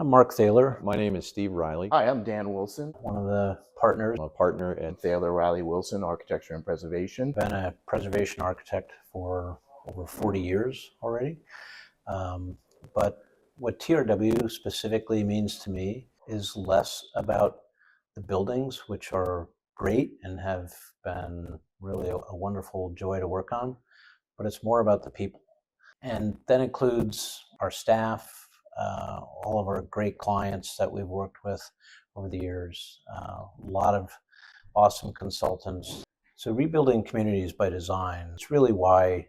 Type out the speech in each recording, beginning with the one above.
I'm Mark Thaler, My name is Steve Riley. Hi, I'm Dan Wilson. one of the partners. I'm a partner at Thaler Riley Wilson, Architecture and Preservation. Been a preservation architect for over 40 years already. But what TRW specifically means to me is less about the buildings, which are great and have been really a wonderful joy to work on, but it's more about the people. And that includes our staff, all of our great clients that we've worked with over the years, a lot of awesome consultants. So rebuilding communities by design is really why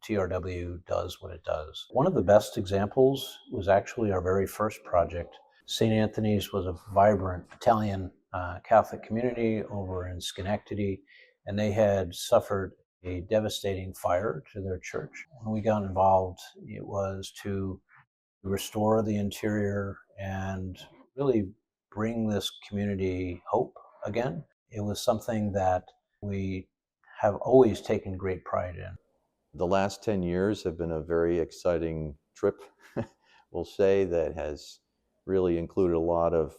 TRW does what it does. One of the best examples was actually our very first project. St. Anthony's was a vibrant Italian Catholic community over in Schenectady, and they had suffered a devastating fire to their church. When we got involved, it was to restore the interior and really bring this community hope again. It was something that we have always taken great pride in. the last 10 years have been a very exciting trip, we'll say, that has really included a lot of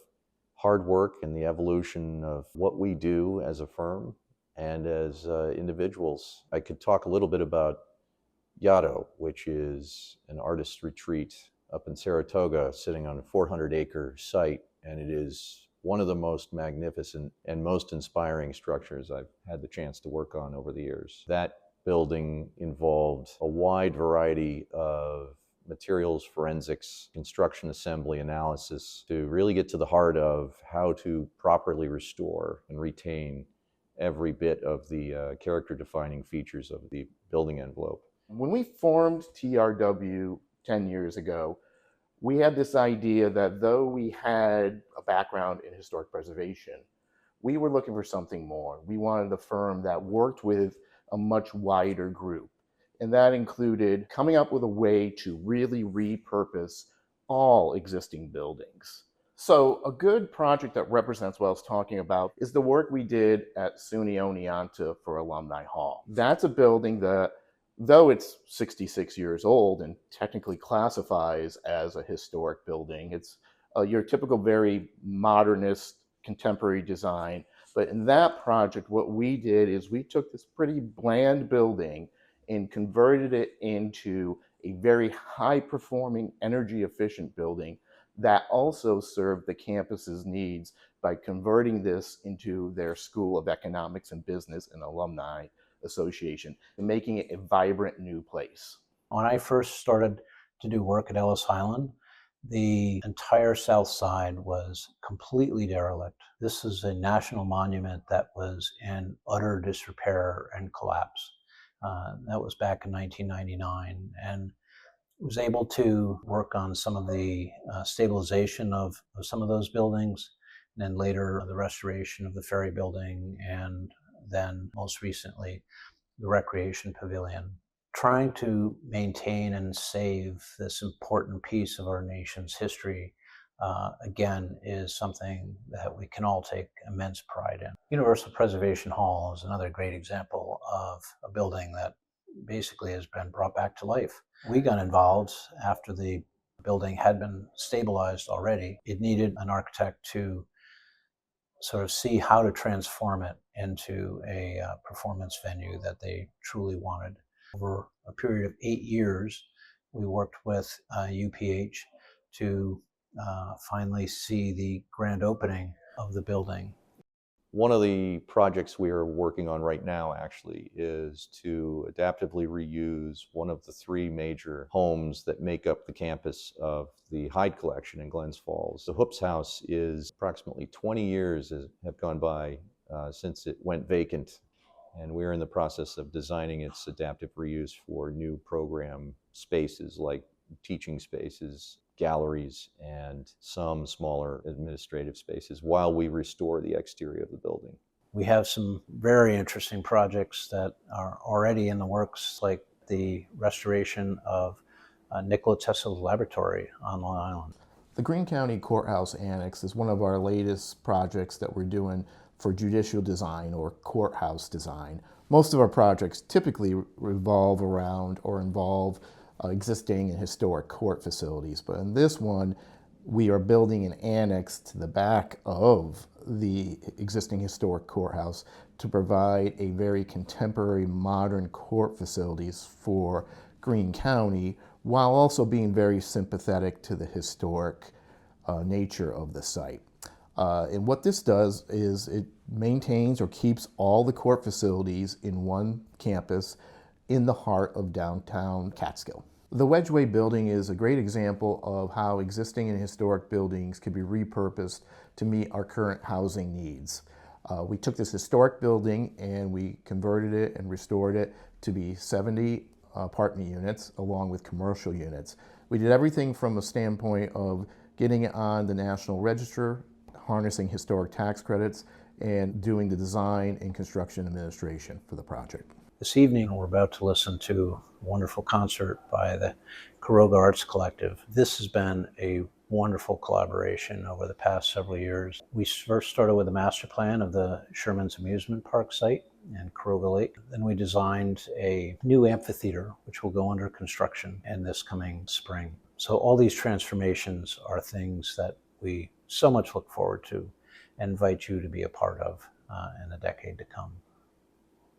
hard work in the evolution of what we do as a firm and as individuals. I could talk a little bit about Yaddo, which is an artist's retreat up in Saratoga, sitting on a 400-acre site, and it is one of the most magnificent and most inspiring structures I've had the chance to work on over the years. That building involved a wide variety of materials forensics, construction assembly analysis to really get to the heart of how to properly restore and retain every bit of the character-defining features of the building envelope. When we formed TRW 10 years ago, we had this idea that though we had a background in historic preservation, we were looking for something more. We wanted a firm that worked with a much wider group. And that included coming up with a way to really repurpose all existing buildings. So a good project that represents what I was talking about is the work we did at SUNY Oneonta for Alumni Hall. That's a building that, though it's 66 years old and technically classifies as a historic building, it's your typical very modernist contemporary design. But in that project, what we did is we took this pretty bland building and converted it into a very high-performing, energy-efficient building that also served the campus's needs by converting this into their School of Economics and Business and Alumni Association and making it a vibrant new place. When I first started to do work at Ellis Island, the entire south side was completely derelict. This is a national monument that was in utter disrepair and collapse. That was back in 1999, and was able to work on some of the stabilization of some of those buildings, and then later the restoration of the ferry building, and then most recently the recreation pavilion. Trying to maintain and save this important piece of our nation's history, again, is something that we can all take immense pride in. Universal Preservation Hall is another great example of a building that basically has been brought back to life. We got involved after the building had been stabilized already. It needed an architect to sort of see how to transform it into a performance venue that they truly wanted. Over a period of 8 years, we worked with UPH to finally see the grand opening of the building. One of the projects we are working on right now actually is to adaptively reuse one of the 3 major homes that make up the campus of the Hyde Collection in Glens Falls. The Hoops House is approximately 20 years have gone by since it went vacant, and we're in the process of designing its adaptive reuse for new program spaces like teaching spaces, galleries, and some smaller administrative spaces while we restore the exterior of the building. We have some very interesting projects that are already in the works, like the restoration of Nikola Tesla's laboratory on Long Island. The Greene County Courthouse Annex is one of our latest projects that we're doing for judicial design or courthouse design. Most of our projects typically revolve around or involve existing and historic court facilities, but in this one, We are building an annex to the back of the existing historic courthouse to provide a very contemporary, modern court facilities for Greene County, while also being very sympathetic to the historic nature of the site. And what this does is it maintains or keeps all the court facilities in one campus in the heart of downtown Catskill. The Wedgeway building is a great example of how existing and historic buildings can be repurposed to meet our current housing needs. We took this historic building and we converted it and restored it to be 70 apartment units along with commercial units. We did everything from a standpoint of getting it on the National Register, harnessing historic tax credits, and doing the design and construction administration for the project. This evening, we're about to listen to a wonderful concert by the Caroga Arts Collective. This has been a wonderful collaboration over the past several years. We first started with a master plan of the Sherman's Amusement Park site in Caroga Lake. Then we designed a new amphitheater, which will go under construction in this coming spring. So all these transformations are things that we so much look forward to and invite you to be a part of in the decade to come.